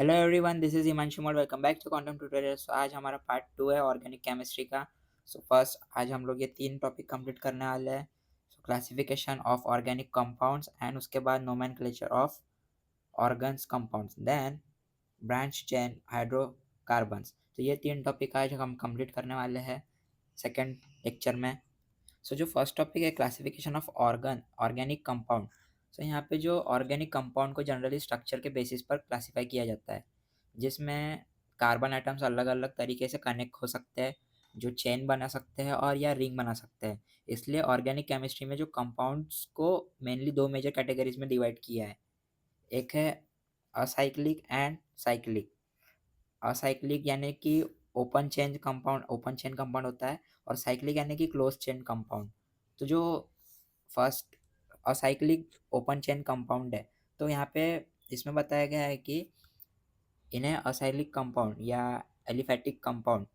Hello everyone, this is Himanshu Mod. Welcome back to quantum tutorial. So आज हमारा part 2 है organic chemistry का। So first आज हम लोग ये 3 टॉपिक कंप्लीट करने वाले हैं। So classification of organic compounds and उसके बाद nomenclature of organs compounds, then branch chain hydrocarbons. तो ये 3 टॉपिक आज हम कंप्लीट करने वाले हैं सेकेंड लेक्चर में। सो जो फर्स्ट टॉपिक है classification of organic compound. So यहाँ पे जो ऑर्गेनिक कंपाउंड को जनरली स्ट्रक्चर के बेसिस पर क्लासिफाई किया जाता है, जिसमें कार्बन आइटम्स अलग अलग तरीके से कनेक्ट हो सकते हैं, जो चेन बना सकते हैं और या रिंग बना सकते हैं। इसलिए ऑर्गेनिक केमिस्ट्री में जो कंपाउंड्स को मेनली 2 मेजर कैटेगरीज में डिवाइड किया है। एक है असाइक्लिक एंड साइक्लिक। असाइक्लिक यानी कि ओपन चेन कंपाउंड होता है, और साइक्लिक यानी कि क्लोज चेन कंपाउंड। तो जो first acyclic open chain compound है, तो यहाँ पे इसमें बताया गया है कि इन्हें असाइक्लिक कंपाउंड या एलिफेटिक कंपाउंड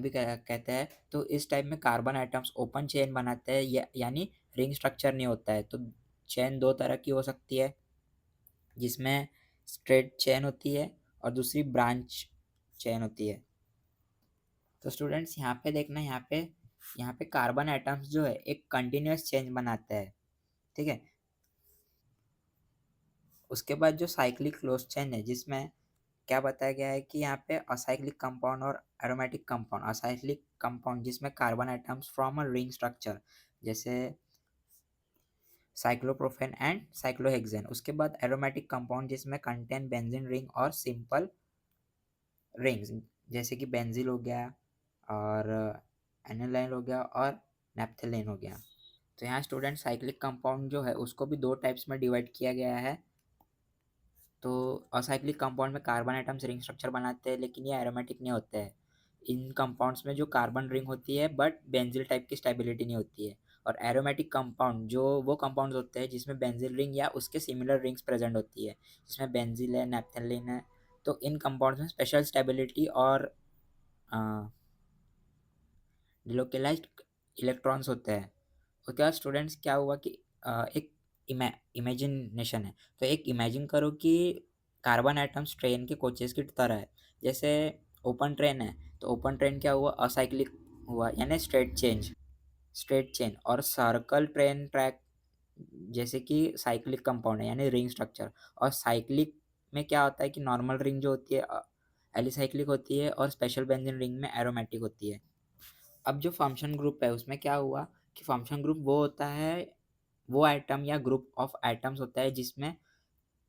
भी कहते हैं। तो इस टाइप में कार्बन आइटम्स ओपन चेन बनाते हैं, यानी रिंग स्ट्रक्चर नहीं होता है। तो चेन 2 तरह की हो सकती है, जिसमें स्ट्रेट चेन होती है और दूसरी ब्रांच चेन होती है। तो स्टूडेंट्स यहाँ पे देखना, यहाँ पे कार्बन आइटम्स जो है एक कंटिन्यूस चेन बनाते हैं, ठीक है। उसके बाद जो साइक्लिक क्लोज चेन है, जिसमें क्या बताया गया है कि यहाँ पे असाइक्लिक कंपाउंड और एरोमेटिक कंपाउंड। असाइक्लिक कंपाउंड जिसमें carbon items from a ring structure, जैसे साइक्लोप्रोपेन एंड साइक्लोहेक्सेन। उसके बाद एरोमेटिक कंपाउंड जिसमें कंटेन बेंजीन रिंग और सिंपल रिंग्स, जैसे कि बेंजील हो गया और एनिलाइन हो गया और नेप्थलीन हो गया। तो यहाँ स्टूडेंट साइक्लिक कंपाउंड जो है उसको भी 2 टाइप्स में डिवाइड किया गया है। तो असाइक्लिक कंपाउंड में कार्बन आइटम्स रिंग स्ट्रक्चर बनाते हैं, लेकिन ये एरोमेटिक नहीं होते हैं। इन कंपाउंड्स में जो कार्बन रिंग होती है बट बेंजिल टाइप की स्टेबिलिटी नहीं होती है। और एरोमेटिक कंपाउंड जो वो कंपाउंड्स होते हैं जिसमें बेंजिल रिंग या उसके सिमिलर रिंग्स प्रेजेंट होती है, जिसमें बेंजिल है, नैप्थेलिन है। तो इन कंपाउंड्स में स्पेशल स्टेबिलिटी और डिलोकेलाइज्ड इलेक्ट्रॉन्स होते हैं। उसके बाद स्टूडेंट्स क्या हुआ कि एक इमेजिनेशन है। तो एक इमेजिन करो कि कार्बन आइटम्स ट्रेन के कोचेस की तरह है। जैसे ओपन ट्रेन है, तो ओपन ट्रेन क्या हुआ, असाइक्लिक हुआ यानी स्ट्रेट चेन। और सर्कल ट्रेन ट्रैक जैसे कि साइक्लिक कंपाउंड है यानी रिंग स्ट्रक्चर। और साइक्लिक में क्या होता है कि नॉर्मल रिंग जो होती है एलिसाइक्लिक होती है, और स्पेशल बेंजीन रिंग में एरोमेटिक होती है। अब जो फंक्शन ग्रुप है उसमें क्या हुआ कि फंक्शन ग्रुप वो होता है, वो आइटम या ग्रुप ऑफ आइटम्स होता है जिसमें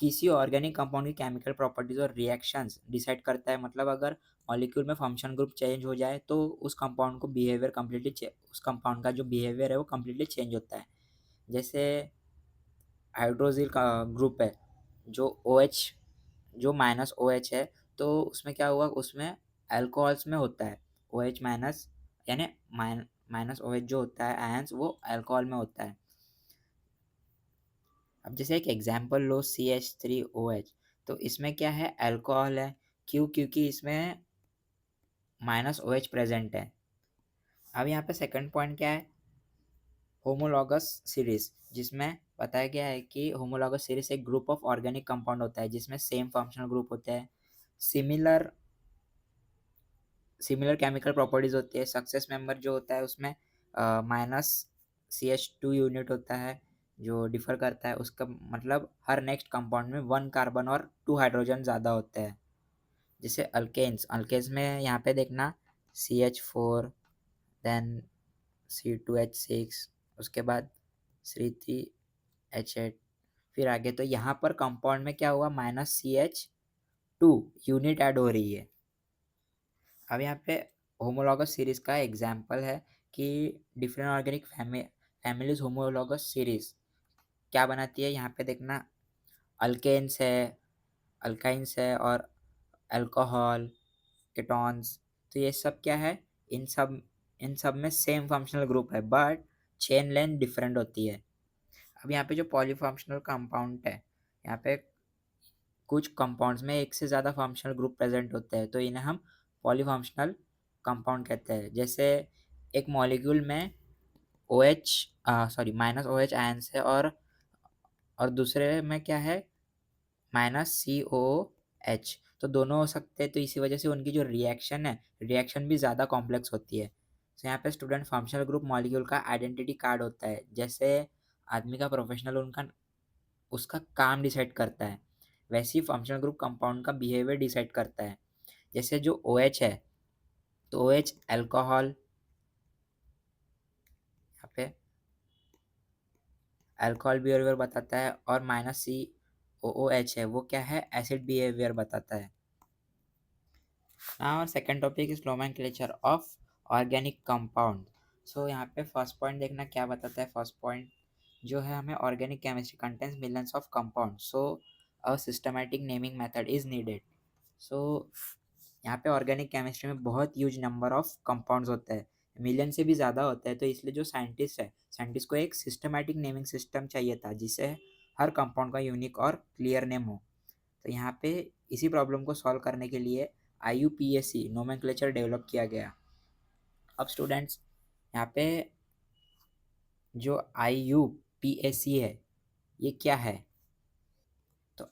किसी ऑर्गेनिक कंपाउंड की केमिकल प्रॉपर्टीज और रिएक्शंस डिसाइड करता है। मतलब अगर मॉलिक्यूल में फंक्शन ग्रुप चेंज हो जाए तो उस कंपाउंड को बिहेवियर कम्प्लीटली उस कंपाउंड का जो बिहेवियर है वो कम्प्लीटली चेंज होता है। जैसे हाइड्रोजिल का ग्रुप है, जो OH जो माइनस OH है, तो उसमें क्या हुआ, उसमें अल्कोहल्स में होता है OH माइनस, यानी माइनस OH जो होता है आयंस वो अल्कोहल में होता है। अब जैसे एक एग्जांपल लो CH3OH, तो इसमें क्या है, अल्कोहल है। क्यों? क्योंकि इसमें माइनस OH प्रेजेंट है। अब यहाँ पे सेकंड पॉइंट क्या है, होमोलॉगस सीरीज, जिसमें बताया गया है कि होमोलॉगस सीरीज एक ग्रुप ऑफ ऑर्गेनिक कंपाउंड होता है जिसमें सेम फंक्शनल ग्रुप होते हैं, सिमिलर सिमिलर केमिकल प्रॉपर्टीज होती है। सक्सेस मेंबर जो होता है उसमें माइनस CH2 यूनिट होता है, जो डिफर करता है। उसका मतलब हर नेक्स्ट कंपाउंड में 1 कार्बन और 2 हाइड्रोजन ज़्यादा होते हैं। जैसे अल्केन्स में यहाँ पे देखना CH4, देन C2H6, उसके बाद C3H8, फिर आगे। तो यहाँ पर कंपाउंड में क्या हुआ, माइनस CH2 यूनिट ऐड हो रही है। अब यहाँ पे होमोलॉगस सीरीज का एग्जाम्पल है कि different organic families homologous series क्या बनाती है। यहाँ पे देखना अल्केन्स है, अल्काइंस है और अल्कोहल, केटॉन्स। तो ये सब क्या है, इन सब में सेम फंक्शनल ग्रुप है बट चेन लेंथ डिफरेंट होती है। अब यहाँ पे जो पॉलीफंक्शनल कंपाउंड है, यहाँ पे कुछ कंपाउंड्स में एक से ज़्यादा फंक्शनल ग्रुप प्रेजेंट होते हैं, तो इन्हें हम पॉलीफंक्शनल कंपाउंड कहते हैं। जैसे एक मॉलिक्यूल में माइनस OH आयंस है, और दूसरे में क्या है, -COOH, तो दोनों हो सकते हैं, तो इसी वजह से उनकी जो रिएक्शन है, रिएक्शन भी ज़्यादा कॉम्प्लेक्स होती है। तो यहाँ पे स्टूडेंट फंक्शनल ग्रुप मॉलिक्यूल का आइडेंटिटी कार्ड होता है। जैसे आदमी का प्रोफेशनल उनका उसका काम डिसाइड करता है, वैसे ही फंक्शनल ग्रुप कंपाउंड का बिहेवियर डिसाइड करता है। जैसे जो OH है, तो OH अल्कोहल, यहाँ पे अल्कोहल बिहेवियर बताता है, और -COOH है वो क्या है, एसिड बिहेवियर बताता है। Now second topic is nomenclature of organic compound. So यहाँ पे फर्स्ट पॉइंट देखना क्या बताता है। फर्स्ट पॉइंट जो है, हमें organic chemistry contains millions of compound, so a systematic naming method is needed. So यहाँ पे ऑर्गेनिक केमिस्ट्री में बहुत ह्यूज नंबर ऑफ कंपाउंड्स होते हैं, मिलियन से भी ज़्यादा होता है। तो इसलिए जो साइंटिस्ट को एक सिस्टमैटिक नेमिंग सिस्टम चाहिए था, जिससे हर कंपाउंड का यूनिक और क्लियर नेम हो। तो यहाँ पे इसी प्रॉब्लम को सॉल्व करने के लिए IUPAC नोमेनक्लेचर डेवलप किया गया। अब स्टूडेंट्स, यहाँ पे जो IUPAC है, ये क्या है? तो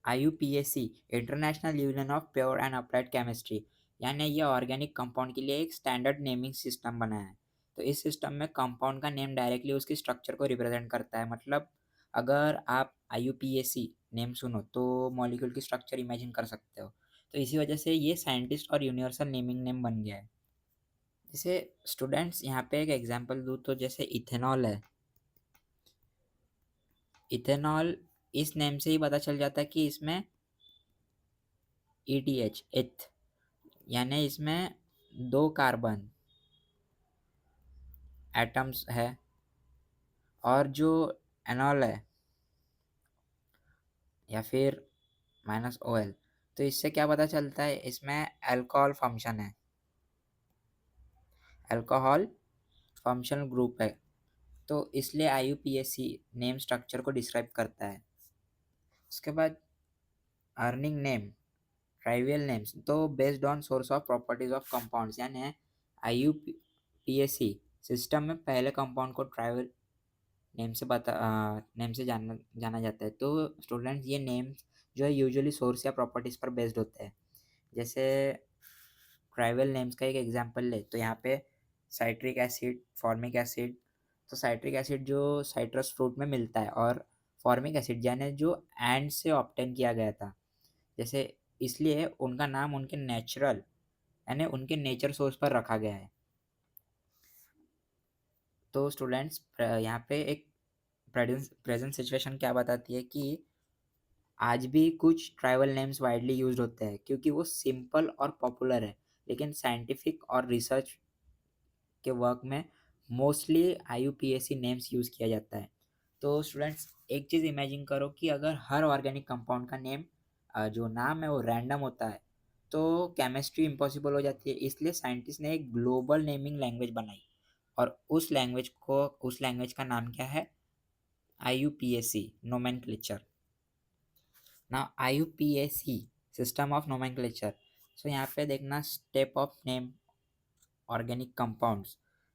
IUPAC international union of pure and applied chemistry, यानी ये ऑर्गेनिक कंपाउंड के लिए एक स्टैंडर्ड नेमिंग सिस्टम बनाया है। तो इस सिस्टम में कंपाउंड का नेम डायरेक्टली उसकी स्ट्रक्चर को रिप्रेजेंट करता है। मतलब अगर आप IUPAC नेम सुनो तो मॉलिक्यूल की स्ट्रक्चर इमेजिन कर सकते हो। तो इसी वजह से ये साइंटिस्ट और यूनिवर्सल नेमिंग नेम बन गया है। जैसे स्टूडेंट्स, यहाँ पे एक एग्जांपल दूँ तो जैसे इथेनॉल है। इथेनॉल, इस नेम से ही पता चल जाता है कि इसमें ETH एथ, यानी इसमें 2 कार्बन एटम्स है। और जो एनॉल है या फिर -OL, तो इससे क्या पता चलता है, इसमें अल्कोहल फंक्शन है, अल्कोहल फंक्शनल ग्रुप है। तो इसलिए IUPAC नेम स्ट्रक्चर को डिस्क्राइब करता है। उसके बाद अर्निंग नेम, ट्राइवियल नेम्स, तो based on source of properties of compounds, यानी IUPAC सिस्टम में पहले कंपाउंड को ट्राइवल नेम से जाना जाना जाता है। तो स्टूडेंट्स, ये नेम्स जो है यूजुअली सोर्स या प्रॉपर्टीज पर बेस्ड होते हैं। जैसे ट्राइवल नेम्स का एक एग्जांपल ले तो यहाँ पे साइट्रिक एसिड, फॉर्मिक एसिड। तो साइट्रिक एसिड जो साइट्रस फ्रूट में मिलता है, और फॉर्मिक एसिड यानी जो एंड से ऑब्टेन किया गया था। जैसे इसलिए उनका नाम उनके नेचुरल यानी उनके नेचर सोर्स पर रखा गया है। तो स्टूडेंट्स, यहाँ पे एक प्रेजेंट सिचुएशन क्या बताती है कि आज भी कुछ ट्राइबल नेम्स वाइडली यूज्ड होते हैं क्योंकि वो सिंपल और पॉपुलर है, लेकिन साइंटिफिक और रिसर्च के वर्क में मोस्टली IUPAC नेम्स यूज़ किया जाता है। तो स्टूडेंट्स, एक चीज़ इमेजिन करो कि अगर हर ऑर्गेनिक कंपाउंड का नेम जो नाम है वो रैंडम होता है, तो केमिस्ट्री इम्पॉसिबल हो जाती है। इसलिए साइंटिस्ट ने एक ग्लोबल नेमिंग लैंग्वेज बनाई, और उस लैंग्वेज का नाम क्या है, IUPAC nomenclature. Now IUPAC system of nomenclature. So यहाँ पे देखना step of name organic compounds.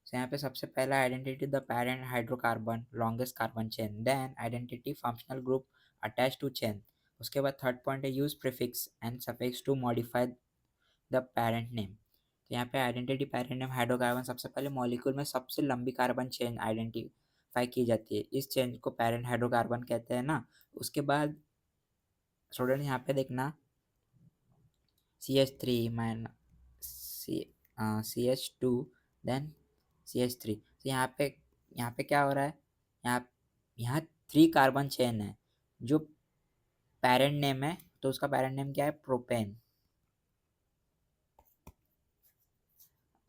So यहाँ पे सबसे पहला identity the parent hydrocarbon longest carbon chain, then identity functional group attach to chain. उसके बाद थर्ड पॉइंट है use prefix and suffix to modify the parent name. तो यहाँ पे आइडेंटिटी पेरेंट नेम हाइड्रोकार्बन, सबसे पहले मॉलिक्यूल में सबसे लंबी कार्बन चेन आइडेंटिफाई की जाती है, इस चेन को पेरेंट हाइड्रोकार्बन कहते हैं ना। उसके बाद स्टूडेंट यहाँ पे देखना CH3 CH2 देन CH3। तो यहाँ पे क्या हो रहा है, यहाँ यहाँ 3 कार्बन चेन है। जो पेरेंट नेम है, तो उसका पेरेंट नेम क्या है, प्रोपेन।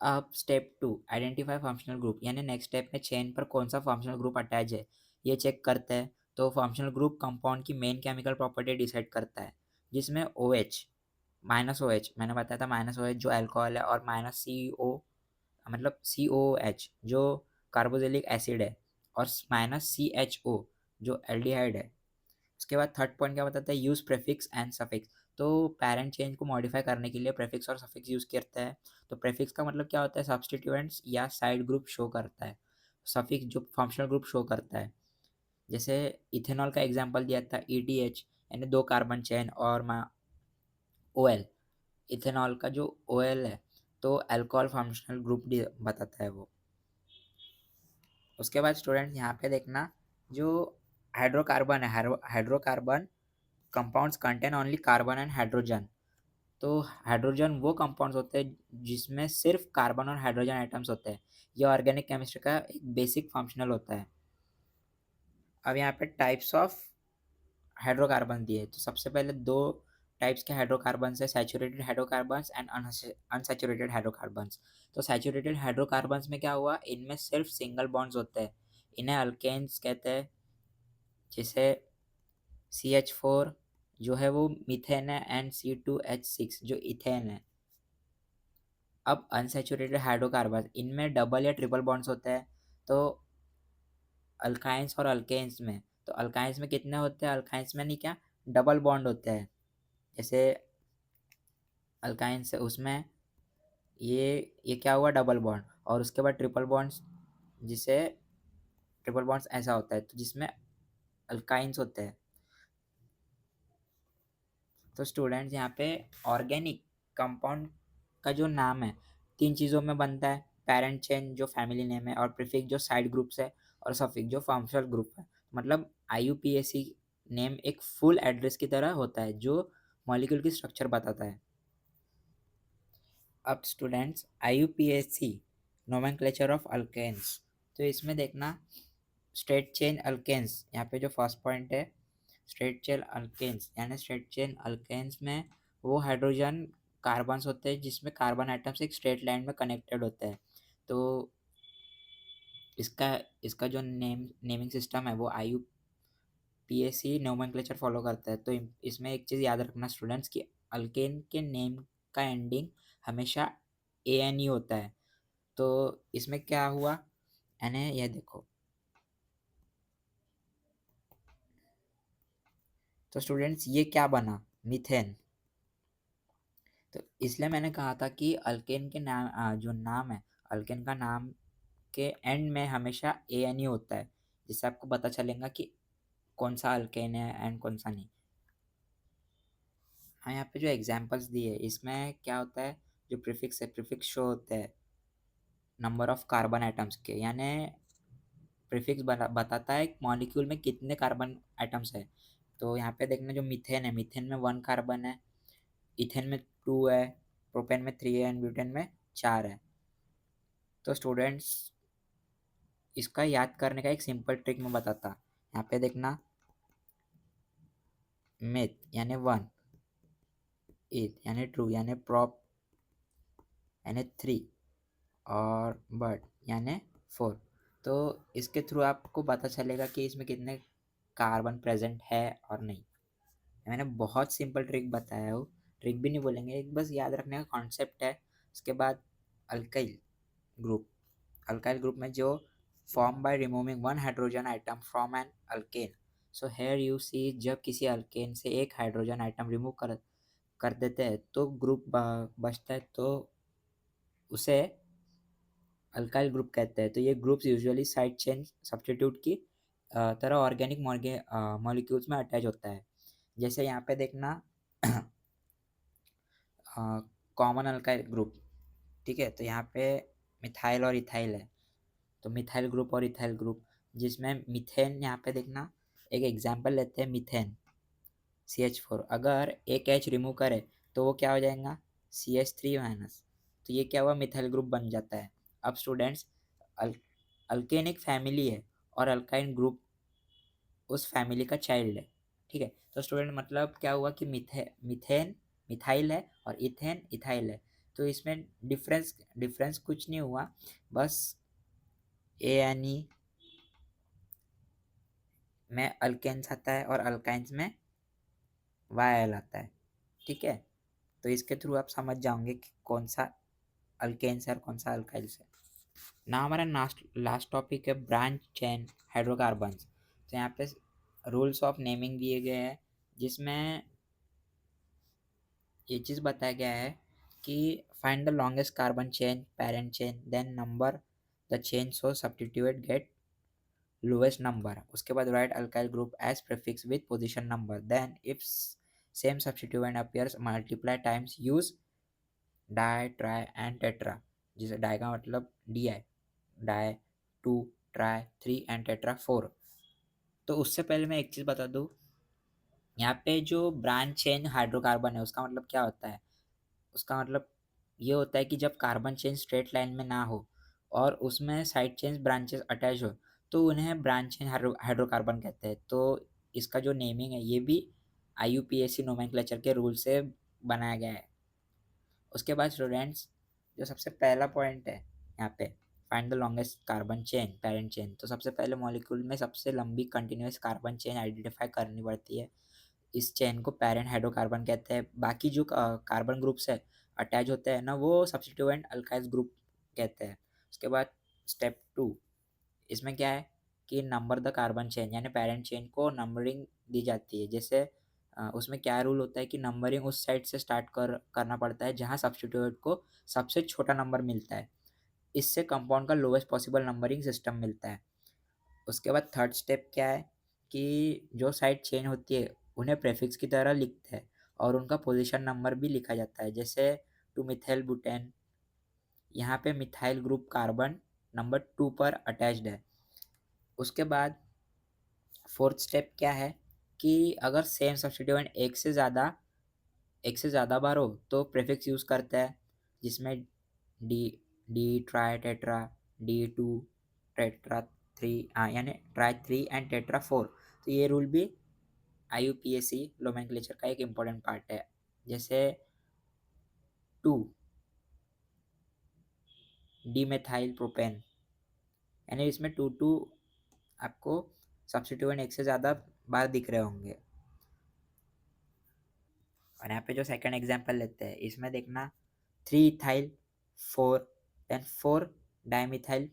अब स्टेप 2 आइडेंटिफाई फंक्शनल ग्रुप, यानी नेक्स्ट स्टेप में चेन पर कौन सा फंक्शनल ग्रुप अटैच है ये चेक करते हैं। तो फंक्शनल ग्रुप कंपाउंड की मेन केमिकल प्रॉपर्टी डिसाइड करता है, जिसमें OH -OH मैंने बताया था, -OH जो अल्कोहल है, और -CO मतलब COOH जो कार्बोक्सिलिक एसिड है, और -CHO जो एल्डिहाइड है। उसके बाद थर्ड पॉइंट क्या बताता है, यूज प्रेफिक्स एंड सफिक्स। तो पेरेंट चेंज को मॉडिफाई करने के लिए प्रेफिक्स और सफिक्स यूज करता है। तो प्रेफिक्स का मतलब क्या होता है, सब्सटीट्यूएंट्स या साइड ग्रुप शो करता है। सफिक्स जो फंक्शनल ग्रुप शो करता है। जैसे इथेनॉल का एग्जांपल दिया था ETH, यानी 2 कार्बन चेन और OL, इथेनॉल का जो OL है तो अल्कोहल फंक्शनल ग्रुप बताता है वो। उसके बाद स्टूडेंट यहाँ पे देखना, जो हाइड्रोकार्बन है, hydrocarbon compounds contain only carbon and hydrogen. तो हाइड्रोजन वो कंपाउंड्स होते हैं जिसमें सिर्फ कार्बन और हाइड्रोजन आइटम्स होते हैं। ये ऑर्गेनिक केमिस्ट्री का एक बेसिक फंक्शनल होता है। अब यहाँ पे टाइप्स ऑफ हाइड्रोकार्बन दिए, तो सबसे पहले दो टाइप्स के हाइड्रोकार्बन्स है, saturated hydrocarbons and unsaturated hydrocarbons. तो सैचुरेटेड हाइड्रोकार्बन्स में क्या हुआ, इनमें सिर्फ सिंगल बॉन्ड्स होते हैं, इन्हें अल्केन्स कहते हैं। जैसे CH4 जो है वो मीथेन है एंड C2H6 जो इथेन है। अब अनसैचुरेटेड हाइड्रोकार्बन, इनमें डबल या ट्रिपल बॉन्ड्स होते हैं। तो अल्काइंस और अल्केन्स में, तो अल्काइंस में कितने होते हैं, अल्काइंस में नहीं क्या, डबल बॉन्ड होते हैं। जैसे अल्काइंस है उसमें ये क्या हुआ, डबल बॉन्ड, और उसके बाद ट्रिपल बॉन्ड्स, जिसे ट्रिपल बॉन्ड्स ऐसा होता है तो जिसमें अल्काइंस होते हैं। तो स्टूडेंट्स यहाँ पे ऑर्गेनिक कंपाउंड का जो नाम है 3 चीज़ों में बनता है, पेरेंट चेन जो फैमिली नेम है, और प्रीफिक्स जो साइड ग्रुप्स है, और सफिक्स जो फंक्शनल ग्रुप है। मतलब IUPAC नेम एक फुल एड्रेस की तरह होता है जो मॉलिक्यूल की स्ट्रक्चर बताता है। अब students IUPAC nomenclature of alkanes, तो इसमें देखना स्ट्रेट चेन अल्केन्स, यहाँ पे जो फर्स्ट पॉइंट है स्ट्रेट चेन अल्केन्स, यानी स्ट्रेट चेन अल्केन्स में वो हाइड्रोजन कार्बन्स होते हैं जिसमें कार्बन आइटम्स एक स्ट्रेट लाइन में कनेक्टेड होते हैं। तो इसका इसका जो नेमिंग सिस्टम है वो IUPAC नोमेनक्लेचर फॉलो करता है। तो इसमें एक चीज़ याद रखना स्टूडेंट्स कि अल्केन के नेम का एंडिंग हमेशा ANE होता है। तो इसमें क्या हुआ, यानी ये देखो, तो स्टूडेंट्स ये क्या बना, मीथेन। तो इसलिए मैंने कहा था कि अल्केन के नाम जो नाम है, अल्केन का नाम के एंड में हमेशा ANE होता है, जिससे आपको पता चलेगा कि कौन सा अल्केन है एंड कौन सा नहीं। हाँ, यहाँ पे जो एग्जांपल्स दिए इसमें क्या होता है, जो प्रीफिक्स है, प्रीफिक्स शो होते हैं नंबर ऑफ कार्बन आइटम्स के, यानी प्रीफिक्स बताता है मॉलिक्यूल में कितने कार्बन आइटम्स है। तो यहाँ पे देखना जो मीथेन है, मीथेन में 1 कार्बन है, इथेन में 2 है, प्रोपेन में 3 है एंड ब्यूटेन में 4 है। तो स्टूडेंट्स इसका याद करने का एक सिंपल ट्रिक मैं बताता। यहाँ पे देखना मिथ यानी 1, इथ यानी ट्रू यानी प्रॉप यानी 3, और बट यानी 4। तो इसके थ्रू आपको पता चलेगा कि इसमें कितने कार्बन प्रेजेंट है और नहीं। मैंने बहुत सिंपल ट्रिक बताया हो, ट्रिक भी नहीं बोलेंगे, एक बस याद रखने का कॉन्सेप्ट है। उसके बाद अल्काइल ग्रुप, अल्काइल ग्रुप में जो form by removing 1 hydrogen item from an alkane. So here you see, जब किसी अल्केन से एक हाइड्रोजन आइटम रिमूव कर देते हैं तो ग्रुप बचता है, तो उसे अल्काइल ग्रुप कहते हैं। तो ये groups usually side chain substitute की तरह ऑर्गेनिक मॉलिक्यूल्स में अटैच होता है। जैसे यहाँ पे देखना कॉमन अल्काइल ग्रुप, ठीक है, तो यहाँ पे मिथाइल और इथाइल है, तो मिथाइल ग्रुप और इथाइल ग्रुप, जिसमें मीथेन, यहाँ पे देखना एक एग्जांपल लेते हैं, मीथेन CH4 अगर एक H रिमूव करे तो वो क्या हो जाएगा, CH3-, तो ये क्या हुआ, मिथाइल ग्रुप बन जाता है। अब स्टूडेंट्स अल अल्केन एक फैमिली है और अल्काइन ग्रुप उस फैमिली का चाइल्ड है, ठीक है। तो स्टूडेंट मतलब क्या हुआ कि मीथेन मिथाइल है और इथेन इथाइल है। तो इसमें डिफरेंस कुछ नहीं हुआ, बस ANE में अल्केन्स आता है और अल्काइंस में YL आता है, ठीक है। तो इसके थ्रू आप समझ जाओगे कि कौन सा अल्केन्स है और कौन सा अल्काइल्स है ना। हमारा लास्ट टॉपिक है ब्रांच चेन हाइड्रोकार्बन्स। तो यहाँ पे रूल्स ऑफ नेमिंग दिए गए हैं, जिसमें ये चीज़ बताया गया है कि find the longest carbon chain parent chain then number the chain so substitute get lowest number. उसके बाद write alkyl group as prefix with position number. Then if same substituent appears multiply times use di tri and tetra, जिसे di का मतलब D I, di two tri three and tetra four. तो उससे पहले मैं एक चीज़ बता दूँ, यहाँ पे जो ब्रांच चेन हाइड्रोकार्बन है उसका मतलब क्या होता है। उसका मतलब ये होता है कि जब कार्बन चेन स्ट्रेट लाइन में ना हो और उसमें साइड चेन्स ब्रांचेस अटैच हो तो उन्हें ब्रांच चेन हाइड्रोकार्बन कहते हैं। तो इसका जो नेमिंग है ये भी IUPAC नोमेनक्लेचर के रूल से बनाया गया है। उसके बाद स्टूडेंट्स, जो सबसे पहला पॉइंट है यहाँ पे, find the longest carbon chain parent chain. तो सबसे पहले मॉलिक्यूल में सबसे लंबी कंटिन्यूस कार्बन चेन आइडेंटिफाई करनी पड़ती है। इस चेन को पेरेंट हाइड्रोकार्बन कहते हैं। बाकी जो कार्बन ग्रुप्स है अटैच होते हैं ना, वो सब्स्टिट्यूएंट अल्काइल ग्रुप कहते हैं। उसके बाद स्टेप 2, इसमें क्या है कि नंबर द कार्बन चेन, यानी पेरेंट चेन को नंबरिंग दी जाती है। जैसे उसमें क्या रूल होता है कि नंबरिंग उस साइड से स्टार्ट करना पड़ता है जहाँ सब्स्टिट्यूट को सबसे छोटा नंबर मिलता है। इससे कंपाउंड का लोवेस्ट पॉसिबल नंबरिंग सिस्टम मिलता है। उसके बाद थर्ड स्टेप क्या है कि जो साइड चेन होती है उन्हें प्रेफिक्स की तरह लिखते हैं और उनका पोजीशन नंबर भी लिखा जाता है। जैसे टू मिथाइल बुटेन, यहाँ पे मिथाइल ग्रुप कार्बन नंबर 2 पर अटैच्ड है। उसके बाद फोर्थ स्टेप क्या है कि अगर सेम सब्स्टिट्यूएंट एक से ज़्यादा बार हो तो प्रीफिक्स यूज़ करता है, जिसमें di di tri tetra, D2 tetra three, यानी tri three and tetra four. तो ये रूल भी IUPAC नोमेनक्लेचर का एक इम्पॉर्टेंट पार्ट है। जैसे टू डी मेथाइल प्रोपेन, यानी इसमें टू टू आपको सब्स्टिट्यूएंट एक से ज़्यादा बार दिख रहे होंगे। और यहाँ पे जो सेकंड एग्जांपल लेते हैं इसमें देखना, three ethyl four, then four dimethyl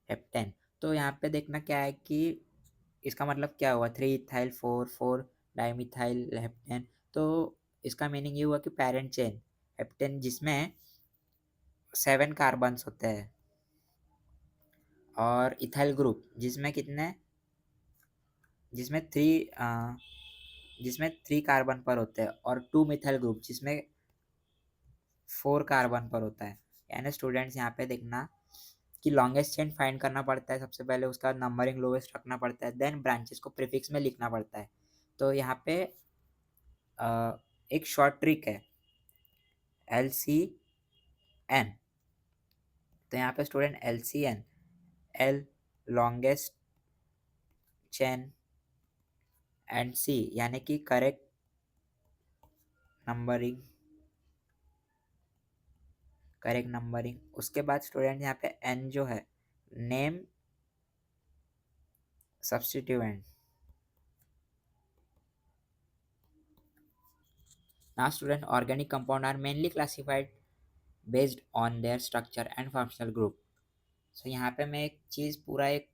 heptane. तो यहाँ पे देखना क्या है कि इसका मतलब क्या हुआ, three ethyl four four dimethyl heptane. तो इसका मीनिंग ये हुआ कि पेरेंट चेन हेप्टेन जिसमें 7 कार्बन्स होते हैं, और इथाइल ग्रुप जिसमें कितने, जिसमें थ्री जिसमें 3 कार्बन पर होते हैं, और टू मिथाइल ग्रुप जिसमें 4 कार्बन पर होता है। यानी स्टूडेंट्स यहाँ पे देखना कि लॉन्गेस्ट चेन फाइंड करना पड़ता है, सबसे पहले उसका नंबरिंग लोवेस्ट रखना पड़ता है, देन ब्रांचेस को प्रीफिक्स में लिखना पड़ता है। तो यहाँ पे एक शॉर्ट ट्रिक है, LCN। तो यहाँ पे student LCN, L longest chain and C यानी कि नंबरिंग करेक्ट नंबरिंग। उसके बाद स्टूडेंट यहाँ पे N जो है, name substituent. Now student, organic compound are mainly classified based on their structure and functional group. So यहाँ पे मैं एक चीज़ पूरा एक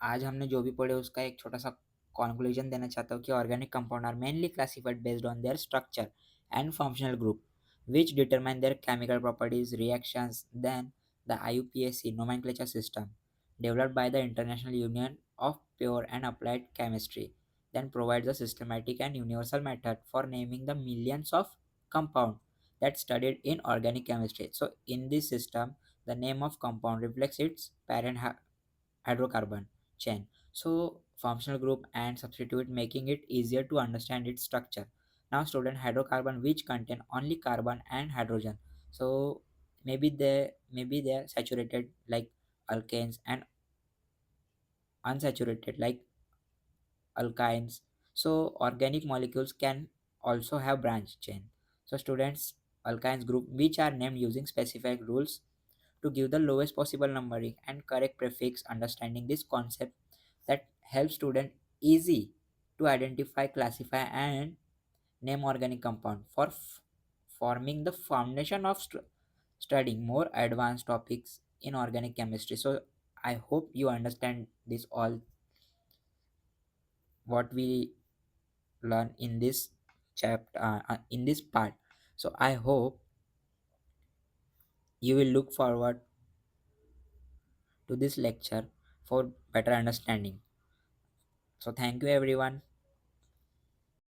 आज हमने जो भी पढ़े उसका एक छोटा सा कंक्लूजन देना चाहता हूँ कि organic compound are mainly classified based on their structure and functional group which determine their chemical properties, reactions. Then the IUPAC nomenclature system developed by the International Union of Pure and Applied Chemistry then provides a systematic and universal method for naming the millions of compound that studied in organic chemistry. So in this system the name of compound reflects its parent hydrocarbon chain, so functional group and substitute, making it easier to understand its structure. Now student, hydrocarbon which contain only carbon and hydrogen, so maybe they are saturated like alkanes and unsaturated like alkynes. So organic molecules can also have branch chain. So students, alkynes group which are named using specific rules to give the lowest possible numbering and correct prefix. Understanding this concept that helps student easy to identify, classify and name organic compound for forming the foundation of studying more advanced topics in organic chemistry. So I hope you understand this all what we learn in this chapter, in this part. So I hope you will look forward to this lecture for better understanding. So thank you everyone.